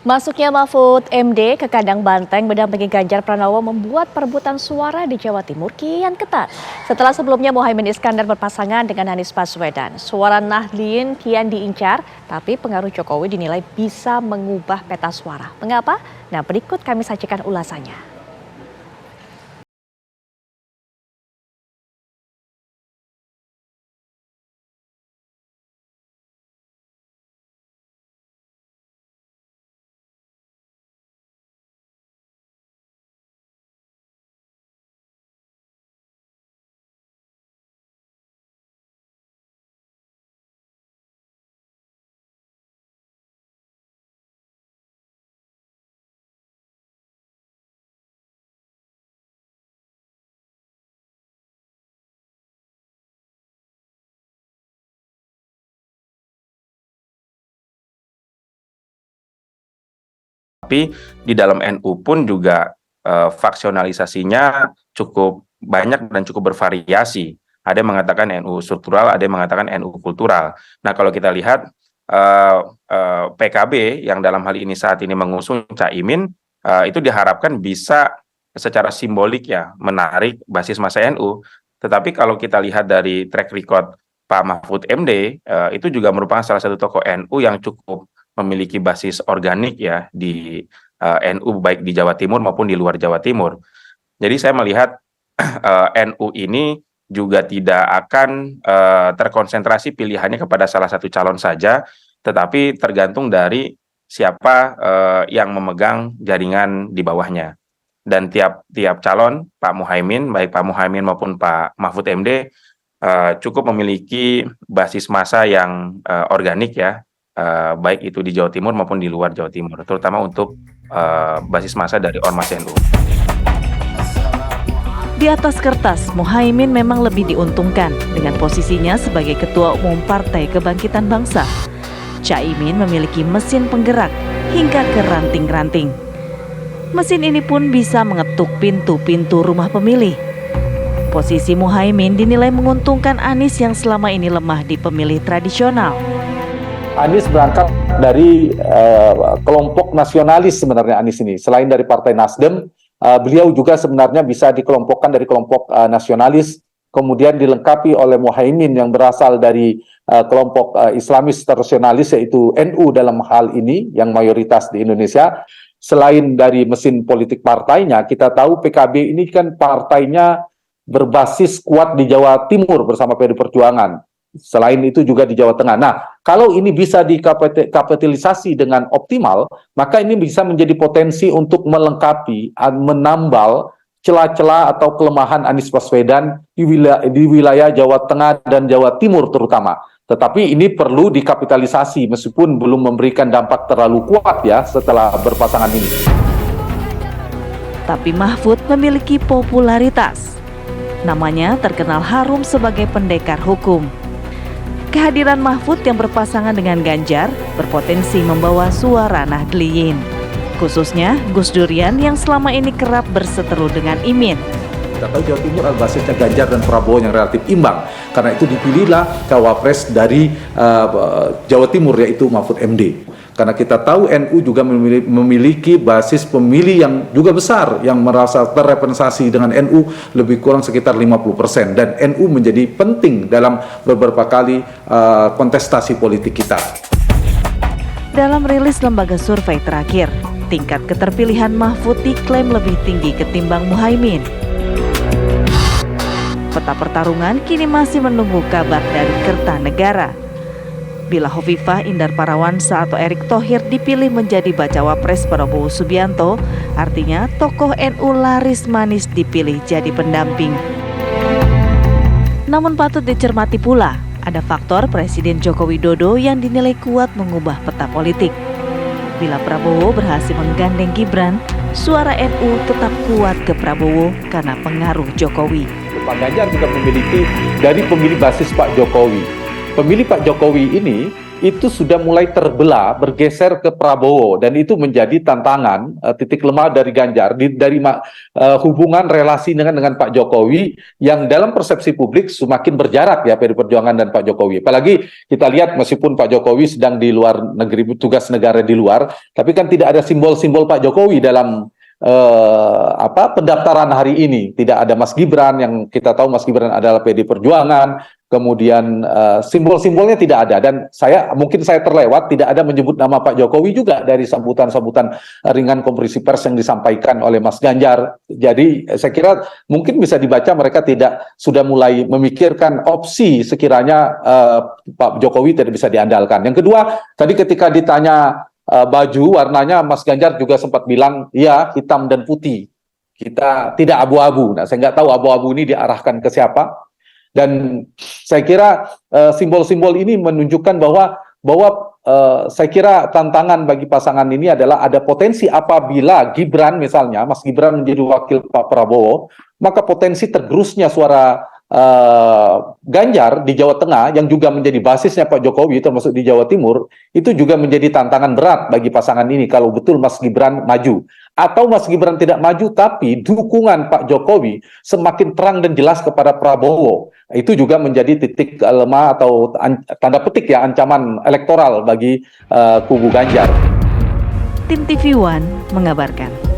Masuknya Mahfud MD ke kandang banteng mendampingi Ganjar Pranowo membuat perebutan suara di Jawa Timur kian ketat. Setelah sebelumnya Muhaimin Iskandar berpasangan dengan Anies Baswedan, suara Nahdliyin kian diincar, tapi pengaruh Jokowi dinilai bisa mengubah peta suara. Mengapa? Nah, berikut kami sajikan ulasannya. Tapi di dalam NU pun juga faksionalisasinya cukup banyak dan cukup bervariasi. Ada yang mengatakan NU struktural, ada yang mengatakan NU kultural. Nah, kalau kita lihat PKB yang dalam hal ini saat ini mengusung Caimin, itu diharapkan bisa secara simbolik ya menarik basis massa NU. Tetapi kalau kita lihat dari track record Pak Mahfud MD, itu juga merupakan salah satu tokoh NU yang cukup memiliki basis organik ya di NU baik di Jawa Timur maupun di luar Jawa Timur. Jadi saya melihat NU ini juga tidak akan terkonsentrasi pilihannya kepada salah satu calon saja, tetapi tergantung dari siapa yang memegang jaringan di bawahnya. Dan tiap calon, Pak Muhaimin, baik Pak Muhaimin maupun Pak Mahfud MD, cukup memiliki basis massa yang organik ya, baik itu di Jawa Timur maupun di luar Jawa Timur, terutama untuk basis massa dari Ormas NU. Di atas kertas, Muhaimin memang lebih diuntungkan dengan posisinya sebagai Ketua Umum Partai Kebangkitan Bangsa. Caimin memiliki mesin penggerak hingga ke ranting-ranting. Mesin ini pun bisa mengetuk pintu-pintu rumah pemilih. Posisi Muhaimin dinilai menguntungkan Anies yang selama ini lemah di pemilih tradisional. Anies berangkat dari kelompok nasionalis sebenarnya Anies ini. Selain dari Partai Nasdem, beliau juga sebenarnya bisa dikelompokkan dari kelompok nasionalis, kemudian dilengkapi oleh Muhaimin yang berasal dari kelompok Islamis tradisionalis yaitu NU dalam hal ini yang mayoritas di Indonesia. Selain dari mesin politik partainya, kita tahu PKB ini kan partainya berbasis kuat di Jawa Timur bersama PDI Perjuangan. Selain itu juga di Jawa Tengah. Nah, kalau ini bisa dikapitalisasi dengan optimal, maka ini bisa menjadi potensi untuk melengkapi, menambal celah-celah atau kelemahan Anies Baswedan di wilayah Jawa Tengah dan Jawa Timur terutama. Tetapi ini perlu dikapitalisasi meskipun belum memberikan dampak terlalu kuat ya setelah berpasangan ini. Tapi Mahfud memiliki popularitas. Namanya terkenal harum sebagai pendekar hukum. Kehadiran Mahfud yang berpasangan dengan Ganjar berpotensi membawa suara Nahdliyin. Khususnya Gus Durian yang selama ini kerap berseteru dengan Imin. Kita tahu Jawa Timur adalah basisnya Ganjar dan Prabowo yang relatif imbang. Karena itu dipilihlah cawapres dari Jawa Timur yaitu Mahfud MD. Karena kita tahu NU juga memiliki basis pemilih yang juga besar yang merasa terrepresentasi dengan NU lebih kurang sekitar 50%. Dan NU menjadi penting dalam beberapa kali kontestasi politik kita. Dalam rilis lembaga survei terakhir, tingkat keterpilihan Mahfud diklaim lebih tinggi ketimbang Muhaimin. Peta pertarungan kini masih menunggu kabar dari Kertanegara. Bila Hovifah Indar Parawansa atau Erick Thohir dipilih menjadi bacawa pres Prabowo Subianto, artinya tokoh NU laris manis dipilih jadi pendamping. Namun patut dicermati pula, ada faktor Presiden Joko Widodo yang dinilai kuat mengubah peta politik. Bila Prabowo berhasil menggandeng Gibran, suara NU tetap kuat ke Prabowo karena pengaruh Jokowi. Pak Ganjar juga memiliki dari pemilih basis Pak Jokowi. Pemilih Pak Jokowi ini itu sudah mulai terbelah, bergeser ke Prabowo, dan itu menjadi tantangan titik lemah dari Ganjar dari hubungan relasi dengan Pak Jokowi yang dalam persepsi publik semakin berjarak ya, PDI Perjuangan dan Pak Jokowi. Apalagi kita lihat meskipun Pak Jokowi sedang di luar negeri, tugas negara di luar, tapi kan tidak ada simbol-simbol Pak Jokowi dalam pendaftaran hari ini. Tidak ada Mas Gibran, yang kita tahu Mas Gibran adalah PDI Perjuangan. Kemudian simbol-simbolnya tidak ada, dan mungkin saya terlewat tidak ada menyebut nama Pak Jokowi juga dari sambutan-sambutan ringan konferensi pers yang disampaikan oleh Mas Ganjar. Jadi saya kira mungkin bisa dibaca mereka sudah mulai memikirkan opsi sekiranya Pak Jokowi tidak bisa diandalkan. Yang kedua, tadi ketika ditanya baju warnanya, Mas Ganjar juga sempat bilang ya hitam dan putih, kita tidak abu-abu. Nah, saya nggak tahu abu-abu ini diarahkan ke siapa. Dan saya kira simbol-simbol ini menunjukkan bahwa saya kira tantangan bagi pasangan ini adalah ada potensi apabila Gibran misalnya, Mas Gibran menjadi wakil Pak Prabowo, maka potensi tergerusnya suara Ganjar di Jawa Tengah yang juga menjadi basisnya Pak Jokowi termasuk di Jawa Timur, itu juga menjadi tantangan berat bagi pasangan ini kalau betul Mas Gibran maju. Atau Mas Gibran tidak maju tapi dukungan Pak Jokowi semakin terang dan jelas kepada Prabowo. Itu juga menjadi titik lemah atau tanda petik ya ancaman elektoral bagi kubu Ganjar. Tim TV One mengabarkan.